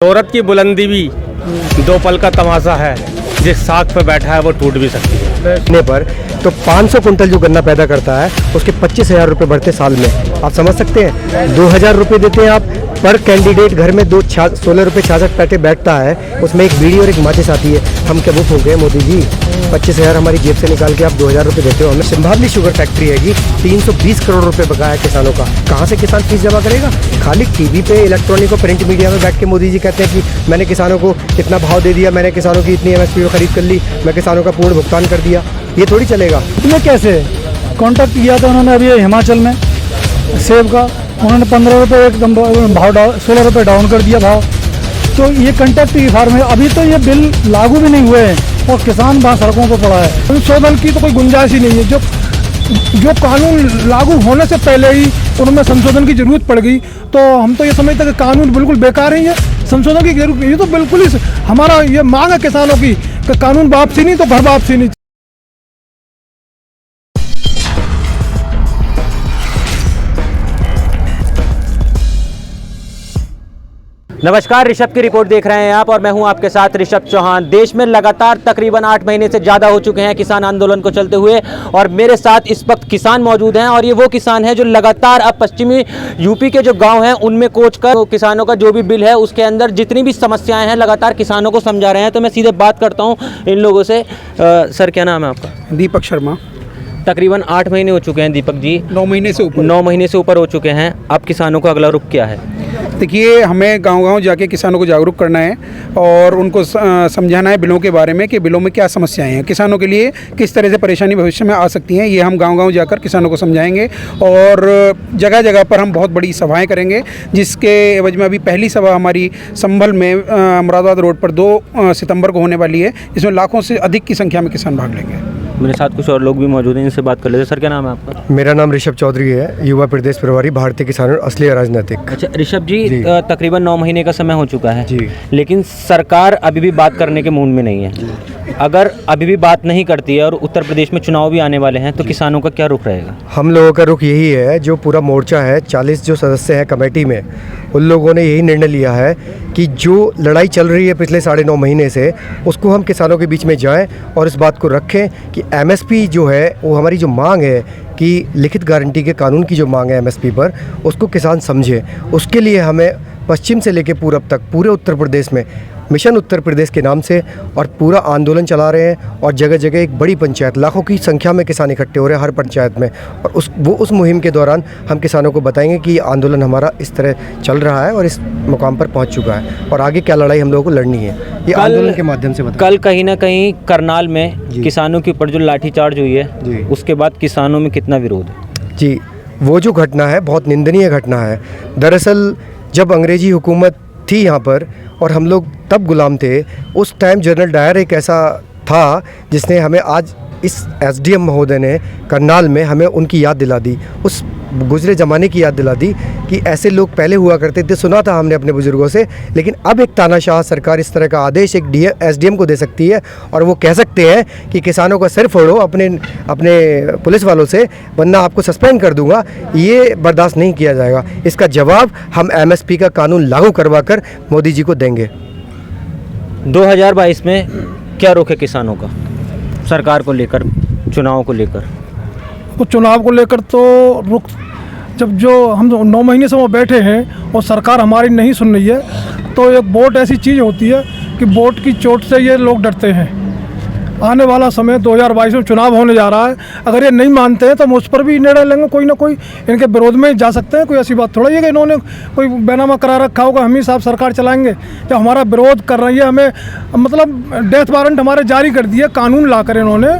औरत की बुलंदी भी दो पल का तमाशा है, जिस साख पे बैठा है वो टूट भी सकती है। बैठने पर तो 500 कुंटल जो गन्ना पैदा करता है उसके 25,000 रुपये बढ़ते साल में। आप समझ सकते हैं, 2,000 रुपये देते हैं आप पर कैंडिडेट। घर में 16 रुपये 66 पैसे बैठता है, उसमें एक बीड़ी और एक माचिस आती है। हम क्या बुक हो गए मोदी जी? 25,000 हमारी जेब से निकाल के आप 2,000 रुपये देते हो हमें। सिंभावली शुगर फैक्ट्री है जी, 320 करोड़ रुपए बकाया है किसानों का। कहाँ से किसान फीस जमा करेगा? खाली टीवी पे, इलेक्ट्रॉनिक और प्रिंट मीडिया में बैठ के मोदी जी कहते हैं कि मैंने किसानों को इतना भाव दे दिया, मैंने किसानों की इतनी MSP में खरीद कर ली, मैं किसानों का पूर्ण भुगतान कर दिया। ये थोड़ी चलेगा। इसमें कैसे कॉन्टैक्ट किया था उन्होंने अभी हिमाचल में सेब का, उन्होंने 15 रुपये एकदम भाव 16 रुपये डाउन कर दिया भाव। तो ये कॉन्टैक्ट की फार्म है, अभी तो ये बिल लागू भी नहीं हुए हैं और किसान वहाँ सड़कों पर पड़ा है। संशोधन की तो कोई गुंजाइश ही नहीं है। जो कानून लागू होने से पहले ही उनमें संशोधन की जरूरत पड़ गई, तो हम तो ये समझते हैं कि कानून बिल्कुल बेकार ही है, संशोधन की जरूरत। ये तो बिल्कुल ही हमारा ये मांग है किसानों की कि कानून वापसी नहीं तो घर वापसी नहीं। नमस्कार, ऋषभ की रिपोर्ट देख रहे हैं आप और मैं हूं आपके साथ ऋषभ चौहान। देश में लगातार तकरीबन 8 महीने से ज़्यादा हो चुके हैं किसान आंदोलन को चलते हुए और मेरे साथ इस वक्त किसान मौजूद हैं और ये वो किसान हैं जो लगातार अब पश्चिमी यूपी के जो गांव हैं उनमें कोच कर किसानों का जो भी बिल है उसके अंदर जितनी भी समस्याएं हैं लगातार किसानों को समझा रहे हैं। तो मैं सीधे बात करता हूँ इन लोगों से। सर, क्या नाम है आपका? दीपक शर्मा। तकरीबन 8 महीने हो चुके हैं दीपक जी। 9 महीने से ऊपर। 9 महीने से ऊपर हो चुके हैं। अब किसानों का अगला रुख क्या है? देखिए, हमें गांव-गांव जाके किसानों को जागरूक करना है और उनको समझाना है बिलों के बारे में कि बिलों में क्या समस्याएं हैं, किसानों के लिए किस तरह से परेशानी भविष्य में आ सकती हैं। ये हम गांव-गांव जाकर किसानों को समझाएंगे और जगह जगह पर हम बहुत बड़ी सभाएं करेंगे, जिसके एवज में अभी पहली सभा हमारी संभल में मुरादाबाद रोड पर 2 सितंबर को होने वाली है, जिसमें लाखों से अधिक की संख्या में किसान भाग लेंगे। मेरे साथ कुछ और लोग भी मौजूद हैं, इनसे बात कर लेते हैं। सर, क्या नाम है आपका? मेरा नाम ऋषभ चौधरी है, युवा प्रदेश प्रभारी, भारतीय किसान असली राजनीतिक। अच्छा ऋषभ जी, तकरीबन 9 महीने का समय हो चुका है जी, लेकिन सरकार अभी भी बात करने के मूड में नहीं है। अगर अभी भी बात नहीं करती है और उत्तर प्रदेश में चुनाव भी आने वाले हैं तो किसानों का क्या रुख रहेगा? हम लोगों का रुख यही है, जो पूरा मोर्चा है, 40 जो सदस्य हैं कमेटी में, उन लोगों ने यही निर्णय लिया है कि जो लड़ाई चल रही है पिछले 9.5 महीने से, उसको हम किसानों के बीच में जाएं और इस बात को रखें कि MSP जो है वो हमारी जो मांग है कि लिखित गारंटी के कानून की जो मांग है MSP पर, उसको किसान समझे। उसके लिए हमें पश्चिम से लेकर पूरब तक पूरे उत्तर प्रदेश में मिशन उत्तर प्रदेश के नाम से और पूरा आंदोलन चला रहे हैं और जगह जगह एक बड़ी पंचायत, लाखों की संख्या में किसान इकट्ठे हो रहे हैं हर पंचायत में। और उस मुहिम के दौरान हम किसानों को बताएंगे कि ये आंदोलन हमारा इस तरह चल रहा है और इस मुकाम पर पहुंच चुका है और आगे क्या लड़ाई हम लोगों को लड़नी है, ये आंदोलन के माध्यम से बताएंगे। कल कहीं ना कहीं करनाल में किसानों के ऊपर जो लाठीचार्ज हुई है उसके बाद किसानों में कितना विरोध है? जी, वो जो घटना है बहुत निंदनीय घटना है। दरअसल जब अंग्रेजी हुकूमत थी यहाँ पर और हम लोग तब गुलाम थे, उस टाइम जनरल डायर एक ऐसा था जिसने हमें आज इस SDM महोदय ने करनाल में हमें उनकी याद दिला दी, उस गुजरे ज़माने की याद दिला दी कि ऐसे लोग पहले हुआ करते थे। सुना था हमने अपने बुज़ुर्गों से, लेकिन अब एक तानाशाह सरकार इस तरह का आदेश एक SDM को दे सकती है और वो कह सकते हैं कि किसानों का सिर फोड़ो अपने पुलिस वालों से, वरना आपको सस्पेंड कर दूंगा। ये बर्दाश्त नहीं किया जाएगा। इसका जवाब हम MSP का कानून लागू करवा कर मोदी जी को देंगे। 2022 में क्या रुख है किसानों का सरकार को लेकर, चुनाव को लेकर? तो चुनाव को लेकर तो रुख, जब जो हम 9 महीने से वो बैठे हैं और सरकार हमारी नहीं सुन रही है, तो एक वोट ऐसी चीज़ होती है कि वोट की चोट से ये लोग डरते हैं। आने वाला समय 2022 में चुनाव होने जा रहा है, अगर ये नहीं मानते हैं तो हम उस पर भी निर्णय लेंगे, कोई ना कोई इनके विरोध में जा सकते हैं। कोई ऐसी बात थोड़ा है कि इन्होंने कोई बैनामा करा रखा होगा हम ही साहब सरकार चलाएंगे। जब हमारा विरोध कर रही है, हमें मतलब डेथ वारंट हमारे जारी कर दिए, कानून ला कर इन्होंने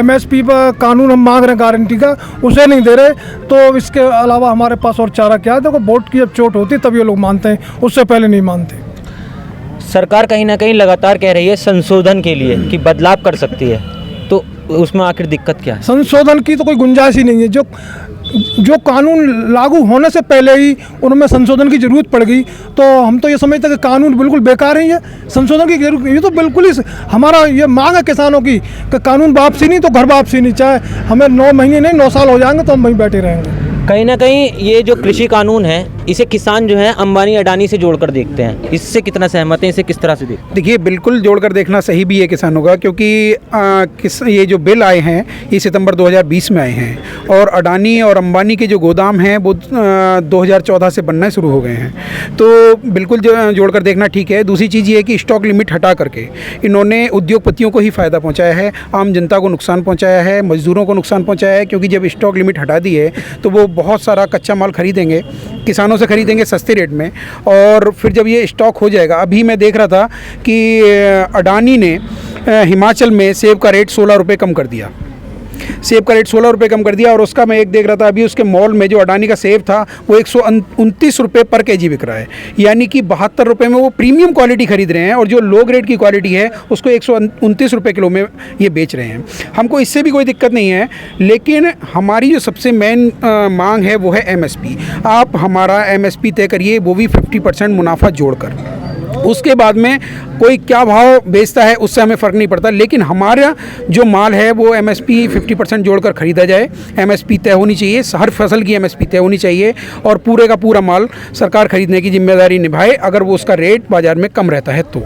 MSP पर कानून हम मांग रहे हैं गारंटी का, उसे नहीं दे रहे, तो इसके अलावा हमारे पास और चारा क्या है? देखो, वोट की जब चोट होती है तब ये लोग मानते हैं, उससे पहले नहीं मानते। सरकार कहीं ना कहीं लगातार कह रही है संशोधन के लिए कि बदलाव कर सकती है, तो उसमें आखिर दिक्कत क्या है? संशोधन की तो कोई गुंजाइश ही नहीं है। जो कानून लागू होने से पहले ही उनमें संशोधन की जरूरत पड़ गई, तो हम तो ये समझते हैं कि कानून बिल्कुल बेकार ही है, संशोधन की जरूरत। ये तो बिल्कुल ही हमारा ये मांग है किसानों की कि कानून वापसी नहीं तो घर वापसी नहीं। चाहे हमें 9 महीने नहीं 9 साल हो जाएंगे तो हम वहीं बैठे रहेंगे। कहीं ना कहीं ये जो कृषि कानून है इसे किसान जो है अंबानी अडानी से जोड़कर देखते हैं, इससे कितना सहमत हैं, इसे किस तरह से देखते हैं? देखिए, बिल्कुल जोड़कर देखना सही भी है किसानों का, क्योंकि ये जो बिल आए हैं ये सितंबर 2020 में आए हैं और अडानी और अंबानी के जो गोदाम हैं वो 2014 से बनना शुरू हो गए हैं, तो बिल्कुल जोड़कर देखना ठीक है। दूसरी चीज़ ये है कि स्टॉक लिमिट हटा करके इन्होंने उद्योगपतियों को ही फ़ायदा पहुँचाया है, आम जनता को नुकसान पहुँचाया है, मज़दूरों को नुकसान पहुँचाया है, क्योंकि जब स्टॉक लिमिट हटा दी है तो वो बहुत सारा कच्चा माल खरीदेंगे, किसानों से खरीदेंगे सस्ते रेट में, और फिर जब ये स्टॉक हो जाएगा, अभी मैं देख रहा था कि अडानी ने हिमाचल में सेब का रेट 16 रुपये कम कर दिया, सेब का रेट 16 रुपये कम कर दिया, और उसका मैं एक देख रहा था अभी उसके मॉल में जो अडानी का सेब था वो 129 रुपये पर केजी बिक रहा है, यानी कि 72 रुपये में वो प्रीमियम क्वालिटी खरीद रहे हैं और जो लो ग्रेड की क्वालिटी है उसको 129 रुपये किलो में ये बेच रहे हैं। हमको इससे भी कोई दिक्कत नहीं है, लेकिन हमारी जो सबसे मेन मांग है वो है MSP। आप हमारा MSP तय करिए, वो भी 50% मुनाफा जोड़कर, उसके बाद में कोई क्या भाव बेचता है उससे हमें फ़र्क नहीं पड़ता, लेकिन हमारा जो माल है वो MSP 50% जोड़कर ख़रीदा जाए। MSP तय होनी चाहिए, हर फसल की MSP तय होनी चाहिए और पूरे का पूरा माल सरकार खरीदने की जिम्मेदारी निभाए, अगर वो उसका रेट बाज़ार में कम रहता है तो।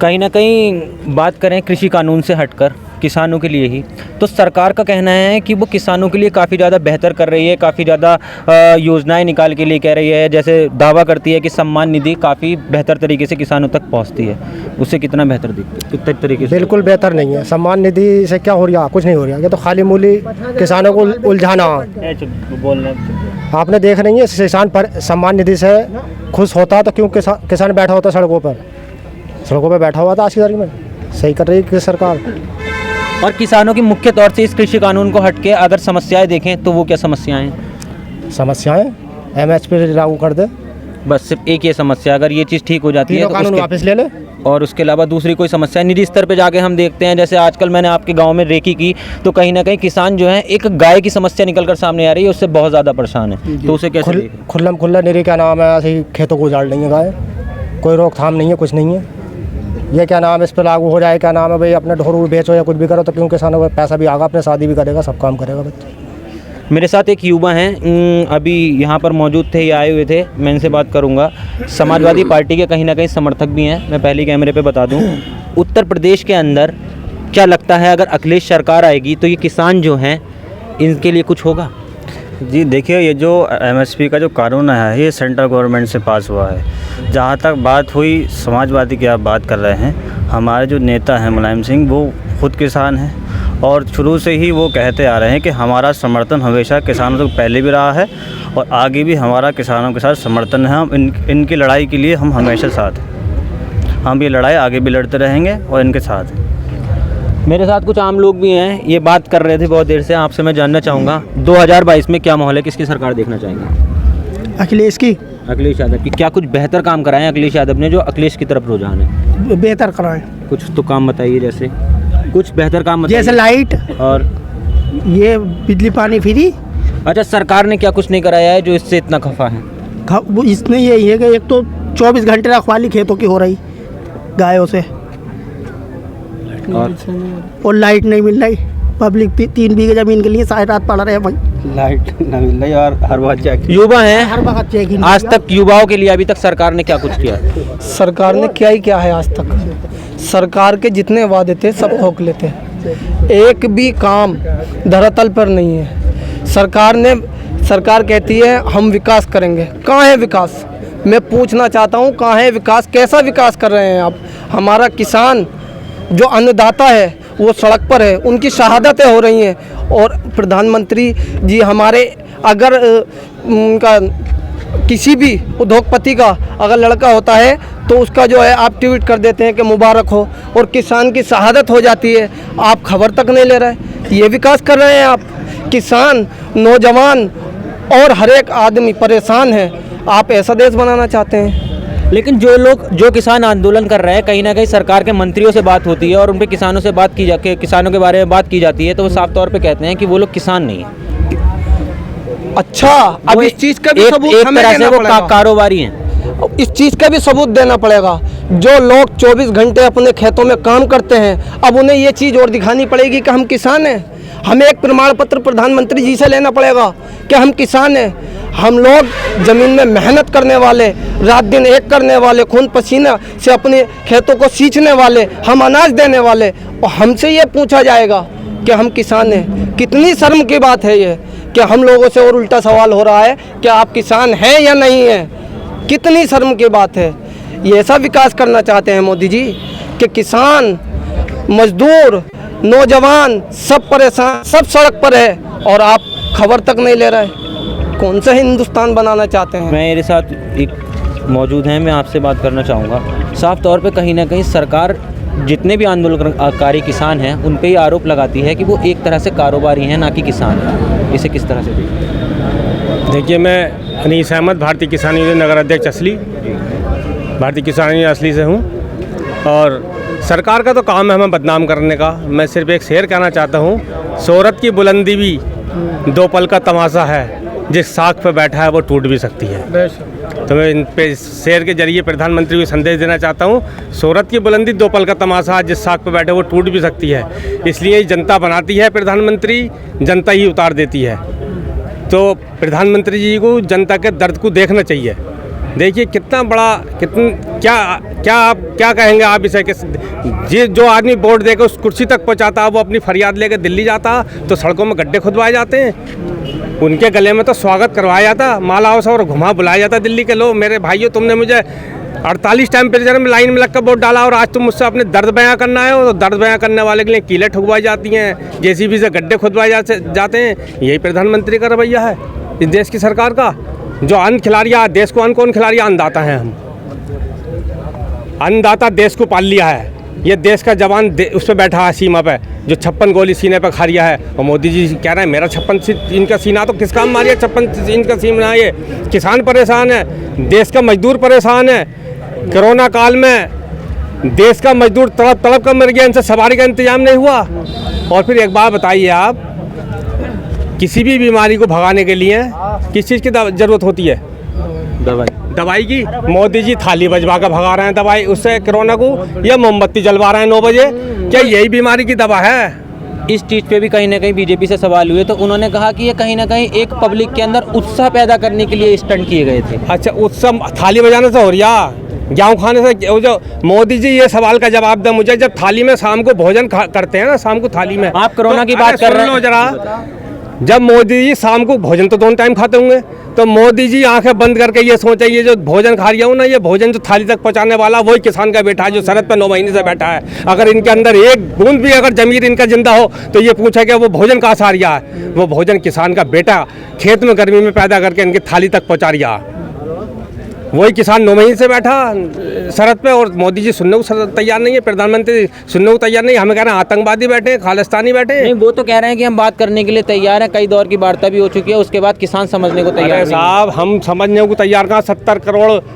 कहीं ना कहीं बात करें कृषि कानून से हटकर किसानों के लिए ही, तो सरकार का कहना है कि वो किसानों के लिए काफ़ी ज़्यादा बेहतर कर रही है, काफ़ी ज़्यादा योजनाएं निकाल के लिए कह रही है, जैसे दावा करती है कि सम्मान निधि काफ़ी बेहतर तरीके से किसानों तक पहुंचती है। उससे कितना बेहतर दिखती है, कितने तरीके से? बिल्कुल बेहतर नहीं है। सम्मान निधि से क्या हो रहा, कुछ नहीं हो रहा, ये तो खाली मूली किसानों को उलझाना। आपने देख रही है किसान पर सम्मान निधि से खुश होता तो क्यों किसान बैठा होता सड़कों पर बैठा हुआ था आज की तारीख में। सही कर रही है सरकार। और किसानों की मुख्य तौर से इस कृषि कानून को हटके अगर समस्याएं देखें तो वो क्या समस्याएं हैं? समस्याएं MSP लागू कर दे, बस सिर्फ एक ये समस्या, अगर ये चीज़ ठीक हो जाती है तो कानून वापस ले ले। और उसके अलावा दूसरी कोई समस्या निजी स्तर पे जाके हम देखते हैं, जैसे आजकल मैंने आपके गांव में रेकी की तो कहीं ना कहीं किसान जो है एक गाय की समस्या निकल कर सामने आ रही है, उससे बहुत ज़्यादा परेशान है, तो उसे कैसे खुल्ला निरी क्या नाम है, ऐसे ही खेतों को उजाड़ लेंगे गाय, कोई रोकथाम नहीं है, कुछ नहीं है। ये क्या नाम है, इस पर लागू हो जाए, क्या नाम है भाई, अपने ढोरू बेचो या कुछ भी करो तो क्यों किसानों को पैसा भी आगा, अपने शादी भी करेगा, सब काम करेगा बच्चे। मेरे साथ एक युवा हैं, अभी यहाँ पर मौजूद थे, ये आए हुए थे, मैं इनसे बात करूँगा। समाजवादी पार्टी के कहीं ना कहीं समर्थक भी हैं, मैं पहले कैमरे पे बता दूँ। उत्तर प्रदेश के अंदर क्या लगता है अगर अखिलेश सरकार आएगी तो ये किसान जो हैं इनके लिए कुछ होगा? जी देखिए, ये जो MSP का जो कानून है ये सेंट्रल गवर्नमेंट से पास हुआ है। जहाँ तक बात हुई समाजवादी की, आप बात कर रहे हैं, हमारे जो नेता हैं मुलायम सिंह, वो खुद किसान हैं और शुरू से ही वो कहते आ रहे हैं कि हमारा समर्थन हमेशा किसानों से पहले भी रहा है और आगे भी हमारा किसानों के साथ समर्थन है। हम इनकी लड़ाई के लिए हम हमेशा साथ हैं, हम ये लड़ाई आगे भी लड़ते रहेंगे और इनके साथ हैं। मेरे साथ कुछ आम लोग भी हैं, ये बात कर रहे थे बहुत देर से। आपसे मैं जानना चाहूँगा 2022 में क्या माहौल है, किसकी सरकार देखना चाहेंगे? अखिलेश की। अखिलेश यादव की। क्या कुछ बेहतर काम कराएं अखिलेश यादव ने जो अखिलेश की तरफ रुझान है? बेहतर कराएं। कुछ तो काम बताइए, जैसे कुछ बेहतर काम बताइए। जैसे लाइट और ये बिजली पानी फ्री। अच्छा, सरकार ने क्या कुछ नहीं कराया है जो इससे इतना खफा है? इसमें यही है कि एक तो 24 घंटे रखवाली खेतों की हो रही गायों से, और लाइट नहीं मिल रही। पब्लिक 3 बीघे जमीन के लिए सारी रात पड़ रहे हैं भाई, लाइट न मिल रही और हर बात चेकिंग। युवा हैं, हर वक्त चेकिंग। आज तक युवाओं के लिए अभी तक सरकार ने क्या कुछ किया? सरकार ने क्या ही क्या है आज तक। सरकार के जितने वादे थे सब ठोक लेते हैं, एक भी काम धरातल पर नहीं है। सरकार कहती है हम विकास करेंगे, कहाँ है विकास? मैं पूछना चाहता हूँ कहाँ है विकास? कैसा विकास कर रहे हैं आप? हमारा किसान जो अन्नदाता है वो सड़क पर है, उनकी शहादतें हो रही हैं। और प्रधानमंत्री जी हमारे, अगर उनका किसी भी उद्योगपति का अगर लड़का होता है तो उसका जो है आप ट्वीट कर देते हैं कि मुबारक हो, और किसान की शहादत हो जाती है, आप खबर तक नहीं ले रहे। ये विकास कर रहे हैं आप? किसान, नौजवान और हर एक आदमी परेशान है। आप ऐसा देश बनाना चाहते हैं? लेकिन जो किसान आंदोलन कर रहे हैं, कहीं ना कहीं सरकार के मंत्रियों से बात होती है और उन पे किसानों से बात की जाती है, किसानों के बारे में बात की जाती है, तो वो साफ तौर पे कहते हैं कि वो लोग किसान नहीं है। अच्छा, अब इस चीज़ का भी सबूत हमें देना पड़ेगा। कारोबारी हैं, इस चीज़ का भी सबूत देना पड़ेगा। जो लोग 24 घंटे अपने खेतों में काम करते हैं, अब उन्हें ये चीज़ और दिखानी पड़ेगी कि हम किसान हैं। हमें एक प्रमाण पत्र प्रधानमंत्री जी से लेना पड़ेगा कि हम किसान हैं। हम लोग ज़मीन में मेहनत करने वाले, रात दिन एक करने वाले, खून पसीना से अपने खेतों को सींचने वाले, हम अनाज देने वाले, और हमसे ये पूछा जाएगा कि हम किसान हैं। कितनी शर्म की बात है ये कि हम लोगों से और उल्टा सवाल हो रहा है कि आप किसान हैं या नहीं हैं। कितनी शर्म की बात है। ये ऐसा विकास करना चाहते हैं मोदी जी कि किसान, मजदूर, नौजवान सब परेशान, सब सड़क पर है और आप खबर तक नहीं ले रहे। कौन सा हिंदुस्तान बनाना चाहते हैं? मेरे साथ एक मौजूद हैं, मैं आपसे बात करना चाहूँगा। साफ तौर पे कहीं ना कहीं सरकार जितने भी आंदोलनकारी किसान हैं उन पे ही आरोप लगाती है कि वो एक तरह से कारोबारी हैं, ना कि किसान हैं। इसे किस तरह से देखिए, मैं अनीस अहमद, भारतीय किसान यूनियन नगर अध्यक्ष असली, भारतीय किसान यूनियन असली से हूँ। और सरकार का तो काम है हमें बदनाम करने का। मैं सिर्फ एक शेर कहना चाहता हूँ, शोहरत की बुलंदी भी दो पल का तमाशा है, जिस साख पे बैठा है वो टूट भी सकती है। तो मैं इन पे शेर के जरिए प्रधानमंत्री को संदेश देना चाहता हूँ, शोहरत की बुलंदी दो पल का तमाशा, जिस साख पे बैठे वो टूट भी सकती है। इसलिए जनता बनाती है प्रधानमंत्री, जनता ही उतार देती है। तो प्रधानमंत्री जी को जनता के दर्द को देखना चाहिए। देखिए कितना बड़ा, क्या कहेंगे आप इसे कि जो आदमी वोट देकर उस कुर्सी तक पहुंचाता, वो अपनी फरियाद लेकर दिल्ली जाता तो सड़कों में गड्ढे खुदवाए जाते हैं। उनके गले में तो स्वागत करवाया जाता, मालाओं से और घुमा बुलाया जाता दिल्ली के लोग। मेरे भाइयों, तुमने मुझे 48 टेम्परेचर में लाइन में लगकर वोट डाला और आज तुम मुझसे अपने दर्द बयां करना है। तो दर्द बयां करने वाले के लिए कीलें ठुकवाई जाती हैं, जेसीबी से गड्ढे खुदवाए जाते हैं। यही प्रधानमंत्री का रवैया है इस देश की सरकार का। जो अन्न खिला रहा देश को, अन्न कौन खिला रहा? अन्नदाता हैं हम। अन्नदाता देश को पाल लिया है। ये देश का जवान उस पर बैठा है सीमा पे, जो 56 गोली सीने पे खा रिया है। और मोदी जी कह रहे हैं मेरा 56 इंच का सीना, तो किस काम मारिया 56 इंच का सीना? ये किसान परेशान है, देश का मजदूर परेशान है। कोरोना काल में देश का मजदूर तड़प तड़प कर मर गया, इनसे सवारी का इंतजाम नहीं हुआ। और फिर एक बात बताइए आप, किसी भी बीमारी को भगाने के लिए किस चीज़ की ज़रूरत होती है? दवाई की। मोदी जी थाली बजवा कर भगा रहे हैं दवाई उससे कोरोना को, या मोमबत्ती जलवा रहे हैं 9 बजे। क्या यही बीमारी की दवा है? इस चीज़ पे भी कहीं ना कहीं बीजेपी से सवाल हुए तो उन्होंने कहा कि ये कहीं ना कहीं एक पब्लिक के अंदर उत्साह पैदा करने के लिए स्टंट किए गए थे। अच्छा, उत्सव थाली बजाने से हो रहा, गेहूँ खाने से? जो मोदी जी ये सवाल का जवाब दें मुझे, जब थाली में शाम को भोजन करते हैं ना, शाम को थाली में आप कोरोना की बात कर रहे हैं जरा। जब मोदी जी शाम को भोजन तो 2 टाइम खाते होंगे, तो मोदी जी आंखें बंद करके ये सोचे, ये जो भोजन खा रहा हूँ ना, ये भोजन जो थाली तक पहुँचाने वाला वही किसान का बेटा है, जो सरहद पर 9 महीने से बैठा है। अगर इनके अंदर एक बूंद भी अगर जमीर इनका जिंदा हो तो ये पूछे कि वो भोजन कहाँ से आ रहा है? वो भोजन किसान का बेटा खेत में गर्मी में पैदा करके इनकी थाली तक पहुँचा रहा है। वही किसान 9 महीने से बैठा सरहद पे, और मोदी जी सुनने को तैयार नहीं है, प्रधानमंत्री सुनने को तैयार नहीं। हमें कह रहे हैं आतंकवादी बैठे हैं, खालिस्तानी बैठे हैं। नहीं, वो तो कह रहे हैं कि हम बात करने के लिए तैयार हैं, कई दौर की वार्ता भी हो चुकी है, उसके बाद किसान समझने को तैयार नहीं। साहब, हम समझने को तैयार कहाँ?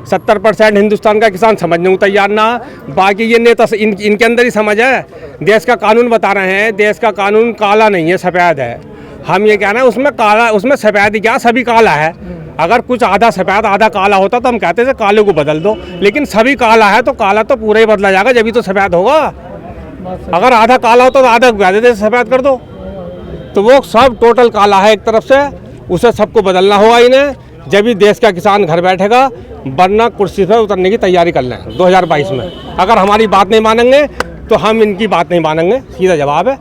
70% हिंदुस्तान का किसान समझने को तैयार ना। बाकी ये नेता इनके अंदर ही समझ है। देश का कानून बता रहे हैं, देश का कानून काला नहीं है, सफ़ेद है। हम ये कह रहे हैं उसमें काला, उसमें सफ़ेद ही क्या, सभी काला है। अगर कुछ आधा सफ़ेद आधा काला होता तो हम कहते थे काले को बदल दो, लेकिन सभी काला है तो काला तो पूरा ही बदला जाएगा, जब भी तो सफ़ेद होगा। अगर आधा काला होता तो आधा कह देते सफ़ेद कर दो, तो वो सब टोटल काला है एक तरफ से, उसे सबको बदलना होगा इन्हें, जब भी देश का किसान घर बैठेगा। वरना कुर्सी से उतरने की तैयारी कर लें 2022 में। अगर हमारी बात नहीं मानेंगे तो हम इनकी बात नहीं मानेंगे, सीधा जवाब है।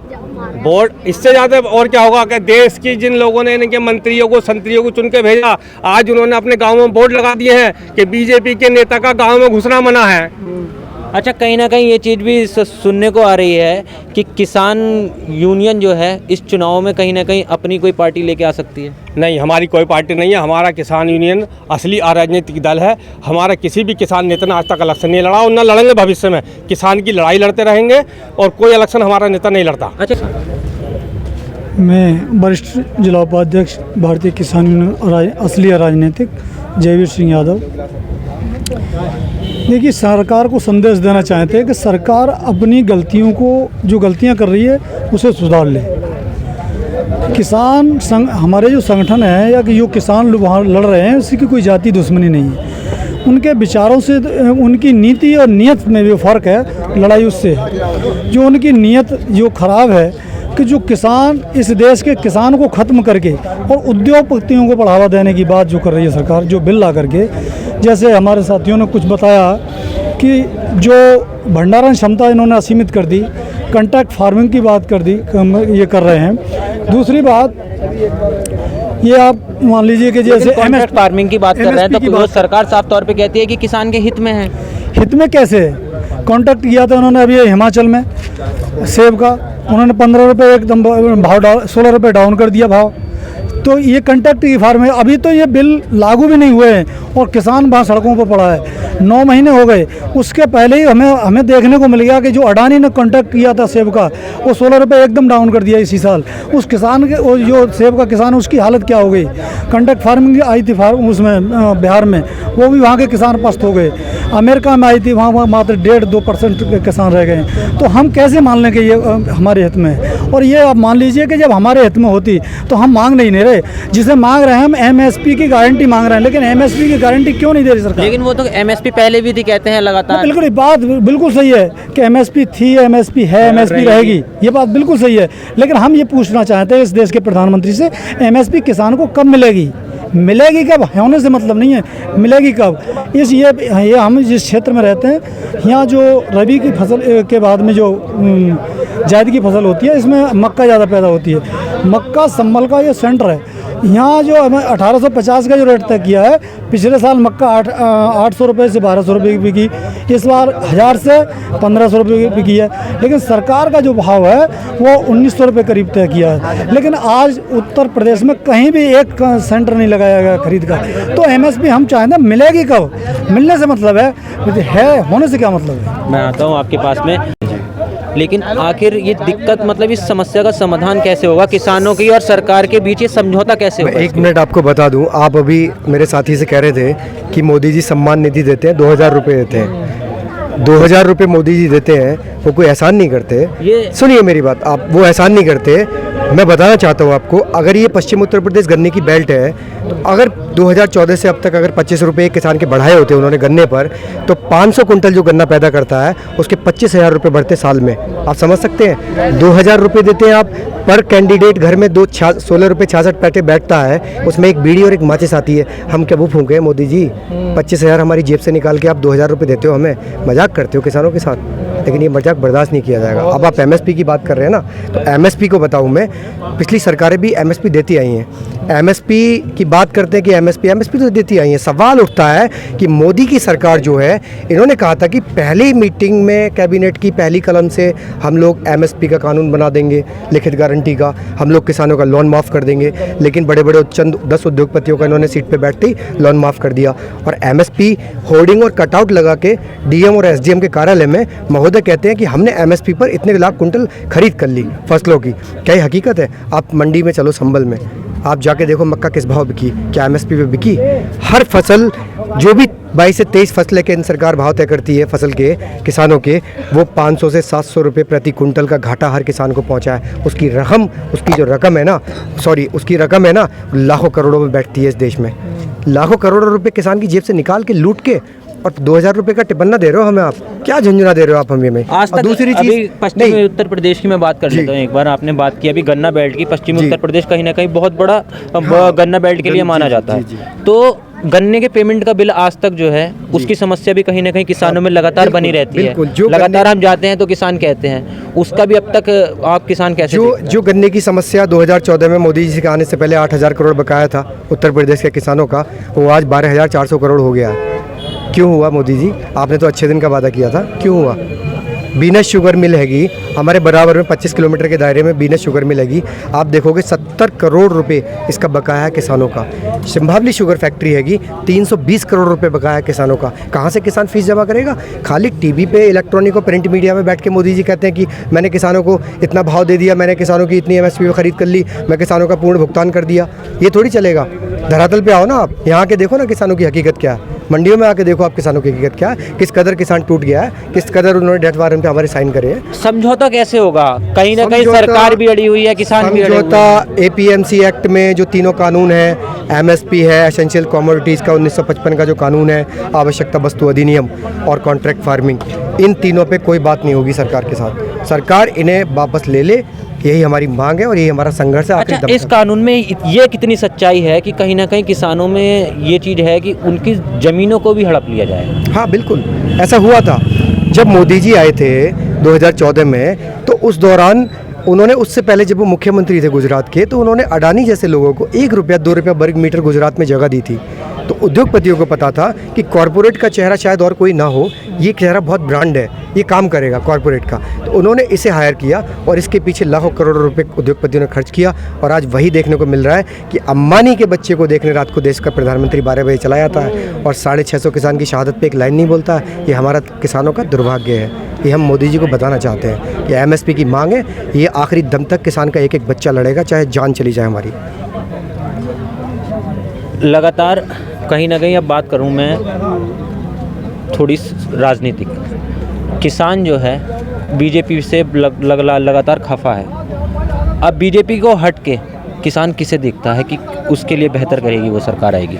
वोट इससे ज़्यादा और क्या होगा कि देश की जिन लोगों ने इनके मंत्रियों को, संतरियों को चुन के भेजा, आज उन्होंने अपने गाँव में बोर्ड लगा दिए हैं कि बीजेपी के नेता का गाँव में घुसना मना है। अच्छा, कहीं ना कहीं ये चीज़ भी सुनने को आ रही है कि किसान यूनियन जो है इस चुनाव में कहीं ना कहीं अपनी कोई पार्टी लेके आ सकती है। नहीं, हमारी कोई पार्टी नहीं है। हमारा किसान यूनियन असली अराजनीतिक दल है। हमारा किसी भी किसान नेता ने आज तक इलेक्शन नहीं लड़ा और न लड़ेंगे भविष्य में। किसान की लड़ाई लड़ते रहेंगे और कोई इलेक्शन हमारा नेता नहीं लड़ता। अच्छा, मैं वरिष्ठ जिला उपाध्यक्ष भारतीय किसान यूनियन असली राजनीतिक जयवीर सिंह यादव। देखिए, सरकार को संदेश देना चाहते हैं कि सरकार अपनी गलतियों को, जो गलतियां कर रही है उसे सुधार ले। किसान हमारे जो संगठन है या कि जो किसान लोग वहाँ लड़ रहे हैं, उसकी कोई जाति दुश्मनी नहीं है। उनके विचारों से, उनकी नीति और नीयत में भी फ़र्क है, लड़ाई उससे है। जो उनकी नीयत जो ख़राब है कि जो किसान, इस देश के किसान को ख़त्म करके और उद्योगपतियों को बढ़ावा देने की बात जो कर रही है सरकार, जो बिल ला करके, जैसे हमारे साथियों ने कुछ बताया कि जो भंडारण क्षमता इन्होंने असीमित कर दी, कॉन्ट्रैक्ट फार्मिंग की बात कर दी, ये कर रहे हैं। दूसरी बात ये आप मान लीजिए कि जैसे कॉन्ट्रैक्ट फार्मिंग की बात कर रहे हैं MSP की तो बात- सरकार साफ तौर पे कहती है कि किसान के हित में है। हित में कैसे कॉन्ट्रैक्ट किया था उन्होंने अभी हिमाचल में सेब का, उन्होंने 15 रुपये एकदम भाव डाउन, 16 रुपये डाउन कर दिया भाव। तो ये कॉन्ट्रैक्ट की फार्म है, अभी तो ये बिल लागू भी नहीं हुए हैं और किसान वहाँ सड़कों पर पड़ा है। 9 महीने हो गए, उसके पहले ही हमें देखने को मिल गया कि जो अडानी ने कॉन्ट्रैक्ट किया था सेब का, वो 16 रुपये एकदम डाउन कर दिया इसी साल। उस किसान के, वो जो सेब का किसान, उसकी हालत क्या हो गई। कॉन्ट्रैक्ट फार्मिंग आई थी उसमें बिहार में, वो भी वहाँ के किसान पस्त हो गए। अमेरिका में आई थी, वहाँ मात्र 1.5-2% के किसान रह गए। तो हम कैसे मान लें कि ये हमारे हित में है। और ये आप मान लीजिए कि जब हमारे हित में होती तो हम मांग नहीं रहे, जिसे मांग रहे हैं हम MSP की गारंटी मांग रहे हैं, लेकिन MSP की गारंटी क्यों नहीं दे रही सरकार। लेकिन वो तो MSP पहले भी थी, कहते हैं लगातार। बिल्कुल, बात बिल्कुल सही है कि MSP थी, MSP है, MSP रहेगी, ये बात बिल्कुल सही है। लेकिन हम ये पूछना चाहते हैं इस देश के प्रधानमंत्री से, MSP किसान को कब मिलेगी, मिलेगी कब, होने से मतलब नहीं है, मिलेगी कब। ये हम जिस क्षेत्र में रहते हैं, यहाँ जो रबी की फसल के बाद में जो जायद की फसल होती है, इसमें मक्का ज़्यादा पैदा होती है। मक्का संभल का ये सेंटर है। यहाँ जो हमें 1850 का जो रेट तय किया है, पिछले साल मक्का 800 रुपये से 1200 रुपये की बिकी, इस बार 1000 से 1500 रुपये की बिकी है। लेकिन सरकार का जो भाव है वो 1900 रुपये करीब तय किया है। लेकिन आज उत्तर प्रदेश में कहीं भी एक सेंटर नहीं लगाया गया खरीद का। तो MSP हम चाहते हैं मिलेगी कब, मिलने से मतलब है, होने से क्या मतलब है। मैं आता हूँ आपके पास में, लेकिन आखिर ये दिक्कत, मतलब इस समस्या का समाधान कैसे होगा किसानों की और सरकार के बीच, ये समझौता कैसे होगा। एक मिनट आपको बता दूं, आप अभी मेरे साथी से कह रहे थे कि मोदी जी सम्मान निधि देते हैं, 2000 रुपये देते हैं। 2000 रुपये मोदी जी देते हैं, वो कोई एहसान नहीं करते। सुनिए मेरी बात, आप वो एहसान नहीं करते। मैं बताना चाहता हूँ आपको, अगर ये पश्चिम उत्तर प्रदेश गन्ने की बेल्ट है, तो अगर 2014 से अब तक अगर 25 रुपये किसान के बढ़ाए होते उन्होंने गन्ने पर, तो 500 कुंटल जो गन्ना पैदा करता है उसके 25,000 रुपये बढ़ते साल में। आप समझ सकते हैं, 2000 रुपये देते हैं आप पर कैंडिडेट, घर में 16 रुपये 66 पैसे बैठता है, उसमें एक बीड़ी और एक माचिस आती है। हम क्या वो फूंके मोदी जी? 25,000 हमारी जेब से निकाल के आप 2000 रुपये देते हो, हमें मजाक करते हो किसानों के साथ। लेकिन ये मजाक बर्दाश्त नहीं किया जाएगा। अब आप MSP की बात कर रहे हैं ना, तो MSP को बताऊं मैं, पिछली सरकारें भी MSP देती आई हैं। MSP की बात करते हैं कि MSP तो देती आई हैं। सवाल उठता है कि मोदी की सरकार जो है, इन्होंने कहा था कि पहली मीटिंग में कैबिनेट की पहली कलम से हम लोग MSP का कानून बना देंगे, लिखित गारंटी का, हम लोग किसानों का लोन माफ़ कर देंगे। लेकिन बड़े बड़े चंद 10 उद्योगपतियों का इन्होंने सीट पे बैठते ही लोन माफ़ कर दिया। और MSP होर्डिंग और कटआउट लगा के DM और SDM के कार्यालय में महोदय कहते हैं कि हमने MSP पर इतने लाख कुंटल खरीद कर ली फसलों की। क्या ये हकीकत है? आप मंडी में चलो, संभल में आप जाके देखो मक्का किस भाव बिकी, क्या MSP पे बिकी? हर फसल जो भी 22 से 23 फसलें के सरकार भाव तय करती है फसल के, किसानों के, वो 500 से 700 रुपये प्रति कुंटल का घाटा हर किसान को पहुंचा है। उसकी जो रकम है ना, लाखों करोड़ों में बैठती है इस देश में। लाखों करोड़ों रुपए किसान की जेब से निकाल के लूट के, और 2000 रुपये का टिपन्ना दे रहे हो हमें। आप क्या झंझुना दे रहे हो आप हमें? आज तक दूसरी अभी चीज, पश्चिमी उत्तर प्रदेश की मैं बात कर लेता हूँ एक बार। आपने बात की अभी गन्ना बेल्ट की, पश्चिमी उत्तर प्रदेश कहीं ना कहीं बहुत बड़ा गन्ना बेल्ट के लिए माना जाता है। तो गन्ने के पेमेंट का बिल आज तक जो है, उसकी समस्या भी कहीं ना कहीं किसानों में लगातार बनी रहती है। लगातार हम जाते हैं तो किसान कहते हैं, उसका भी अब तक आप किसान कैसे जो गन्ने की समस्या 2014 में मोदी जी के आने से पहले 8,000 करोड़ बकाया था उत्तर प्रदेश के किसानों का, वो आज 12,400 करोड़ हो गया है। क्यों हुआ मोदी जी? आपने तो अच्छे दिन का वादा किया था, क्यों हुआ? बीनस शुगर मिल हैगी हमारे बराबर में 25 किलोमीटर के दायरे में बीनस शुगर मिल हैगी। आप देखोगे 70 करोड़ रुपए इसका बकाया है किसानों का। सिंभावली शुगर फैक्ट्री हैगी, 320 करोड़ रुपए बकाया है किसानों का। कहाँ से किसान फीस जमा करेगा? खाली टीवी पे, इलेक्ट्रॉनिक और प्रिंट मीडिया में बैठ के मोदी जी कहते हैं कि मैंने किसानों को इतना भाव दे दिया, मैंने किसानों की इतनी MSP खरीद कर ली, मैं किसानों का पूर्ण भुगतान कर दिया। ये थोड़ी चलेगा। धरातल पे आओ ना आप, यहाँ के देखो ना किसानों की हकीकत क्या है। मंडियों में आके देखो आप किसानों की हकीकत क्या है, किस कदर किसान टूट गया है, किस कदर उन्होंने डेथ वारंट पे हमारे साइन करे हैं। समझौता कैसे होगा? कहीं ना कहीं सरकार भी अड़ी हुई है, किसान भी अड़े हुए हैं। समझौता APMC एक्ट में जो तीनों कानून है, MSP है, एसेंशियल कमोडिटीज़ का 1955 का जो कानून है, आवश्यकता वस्तु अधिनियम और कॉन्ट्रैक्ट फार्मिंग, इन तीनों पे कोई बात नहीं होगी सरकार के साथ। सरकार इन्हें वापस ले ले यही हमारी मांग है और यही हमारा संघर्ष है आखिरी अच्छा, दम इस तक। कानून में ये कितनी सच्चाई है कि कहीं ना कहीं किसानों में ये चीज़ है कि उनकी ज़मीनों को भी हड़प लिया जाए? हाँ बिल्कुल, ऐसा हुआ था जब मोदी जी आए थे 2014 में, तो उस दौरान उन्होंने, उससे पहले जब वो मुख्यमंत्री थे गुजरात के, तो उन्होंने अडानी जैसे लोगों को 1 रुपया 2 रुपया वर्ग मीटर गुजरात में जगह दी थी। तो उद्योगपतियों को पता था कि कॉरपोरेट का चेहरा शायद और कोई ना हो, ये चेहरा बहुत ब्रांड है, ये काम करेगा कॉरपोरेट का, तो उन्होंने इसे हायर किया और इसके पीछे लाखों करोड़ों रुपए उद्योगपतियों ने खर्च किया। और आज वही देखने को मिल रहा है कि अंबानी के बच्चे को देखने रात को देश का प्रधानमंत्री 12 बजे चला जाता है और 650 किसान की शहादत पे एक लाइन नहीं बोलता। ये हमारा किसानों का दुर्भाग्य है। ये हम मोदी जी को बताना चाहते हैं कि एमएसपी की मांग है, ये आखिरी दम तक किसान का एक एक बच्चा लड़ेगा, चाहे जान चली जाए हमारी। लगातार कहीं ना कहीं अब बात करूं मैं थोड़ी राजनीतिक, किसान जो है बीजेपी से लगातार खफा है। अब बीजेपी को हट के किसान किसे देखता है कि उसके लिए बेहतर करेगी वो सरकार आएगी?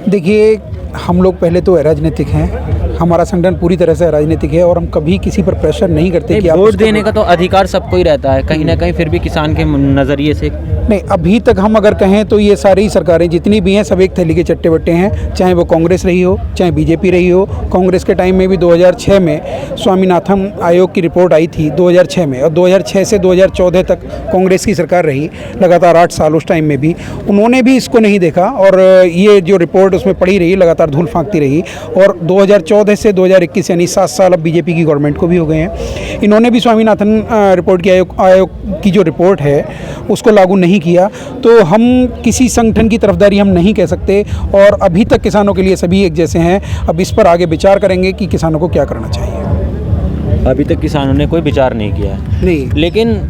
देखिए, हम लोग पहले तो राजनीतिक हैं, हमारा संगठन पूरी तरह से राजनीतिक है और हम कभी किसी पर प्रेशर नहीं करते कि आप वोट देने का तो अधिकार सबको ही रहता है कहीं ना कहीं, फिर भी किसान के नज़रिए से नहीं। अभी तक हम अगर कहें तो ये सारी सरकारें जितनी भी हैं सब एक थैली के चट्टे बट्टे हैं, चाहे वो कांग्रेस रही हो चाहे बीजेपी रही हो। कांग्रेस के टाइम में भी 2006 में स्वामीनाथन आयोग की रिपोर्ट आई थी 2006 में, और 2006 से 2014 तक कांग्रेस की सरकार रही, लगातार 8 साल। उस टाइम में भी उन्होंने भी इसको नहीं देखा और ये जो रिपोर्ट उसमें पड़ी रही, लगातार धूल फांकती रही। और 2014 से 2021 यानी 7 साल अब बीजेपी की गवर्नमेंट को भी हो गए हैं। इन्होंने भी स्वामीनाथन रिपोर्ट की आयोग की जो रिपोर्ट है उसको लागू नहीं किया। तो हम किसी संगठन की तरफदारी हम नहीं कह सकते और अभी तक किसानों के लिए सभी एक जैसे हैं। अब इस पर आगे विचार करेंगे कि किसानों को क्या करना चाहिए। अभी तक किसानों ने कोई विचार नहीं किया है, नहीं, लेकिन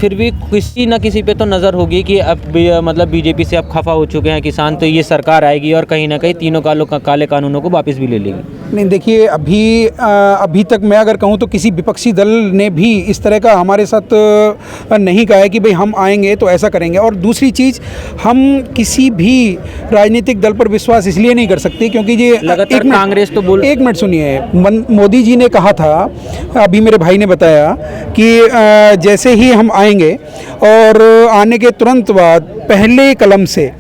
फिर भी किसी न किसी पे तो नज़र होगी कि अब मतलब बीजेपी से अब खफा हो चुके हैं किसान, तो ये सरकार आएगी और कहीं ना कहीं तीनों काले कानूनों को वापस भी ले लेगी। नहीं, देखिए, अभी तक मैं अगर कहूँ तो किसी विपक्षी दल ने भी इस तरह का हमारे साथ नहीं कहा है कि भाई हम आएंगे तो ऐसा करेंगे। और दूसरी चीज़, हम किसी भी राजनीतिक दल पर विश्वास इसलिए नहीं कर सकते क्योंकि ये लगातार कांग्रेस तो बोल, एक मिनट सुनिए, मोदी जी ने कहा था, अभी मेरे भाई ने बताया कि जैसे ही हम आएंगे और आने के तुरंत बाद पहले कलम से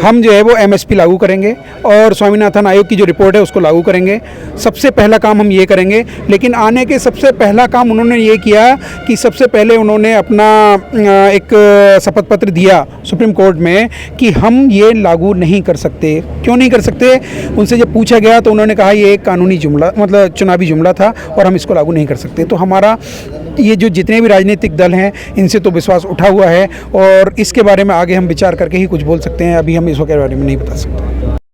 हम जो है वो एमएसपी लागू करेंगे और स्वामीनाथन आयोग की जो रिपोर्ट है उसको लागू करेंगे। सबसे पहला काम हम ये करेंगे। लेकिन आने के सबसे पहला काम उन्होंने ये किया कि सबसे पहले उन्होंने अपना एक शपथ पत्र दिया सुप्रीम कोर्ट में कि हम ये लागू नहीं कर सकते। क्यों नहीं कर सकते? उनसे जब पूछा गया तो उन्होंने कहा ये एक कानूनी जुमला, मतलब चुनावी जुमला था और हम इसको लागू नहीं कर सकते। तो हमारा ये जो जितने भी राजनीतिक दल हैं इनसे तो विश्वास उठा हुआ है और इसके बारे में आगे हम विचार करके ही कुछ बोल सकते हैं। अभी हम इस बारे में नहीं बता सकते।